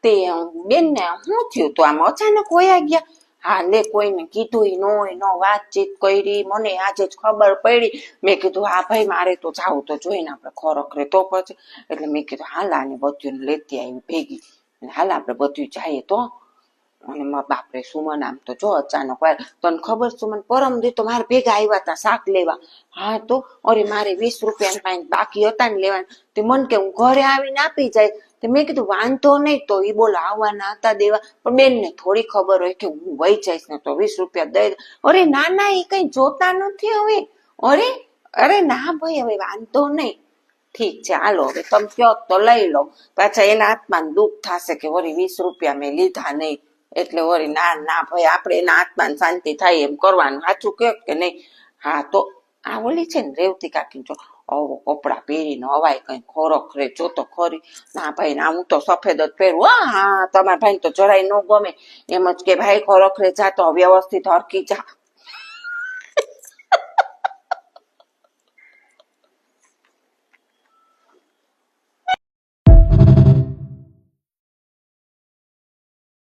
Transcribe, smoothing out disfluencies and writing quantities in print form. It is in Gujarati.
તે બેન ને શું થયું તો આમ અચાનક હોયા ગયા? હા લે કોઈને કીધું ન હોય, ન વાતચીત કરી, મને આજે જ ખબર પડી. મેં કીધું હા ભાઈ મારે તો જાવું તો જોઈને આપણે ખોરખરે તો પછી. એટલે મેં કીધું હાલ આને બધું લેતી આવી ભેગી, હાલ આપણે બધું જઈએ તો. અને મારા બાપરે સુમન આમ તો જો અચાનક તને ખબર સુમન પરમ દી તો મારે ભેગા આવ્યા હતા શાક લેવા. હા તો અરે મારે 20 રૂપિયા બાકી હતા ને લેવાનું, તે મન કે હું ઘરે આવીને આપી જાય. મેં કીધું વાંધો નહીં, તો એ બોલો આવવાના હતા દેવા, પણ બેનને થોડી ખબર હોય કે હું વહી જઈશ ને તો 20 રૂપિયા દઈ. અરે ના ના એ કઈ જોતા નથી હવે. અરે અરે ના ભાઈ હવે વાંધો નહીં, ઠીક છે હાલો હવે તમે કહો તો લઈ લો. પાછા એના આત્માને દુઃખ થશે કે વળી 20 રૂપિયા મેં લીધા નહીં, એટલે વળી ના ના ભાઈ આપણે એના આત્માને શાંતિ થાય એમ કરવાનું, સાચું કહો કે નહીં? હા તો આ ઓલી છે ને રેવતી કાકી જો આવો કપડા પહેરીને હવાય કઈ ખોરખરે જો તો ખરી. ના ભાઈ ના હું તો સફેદ જ પહેરું. હા તમારા ભાઈ તો જરાય ન ગમે, એમ જ કે ભાઈ ખોરખરે જા તો વ્યવસ્થિત હરકી જા,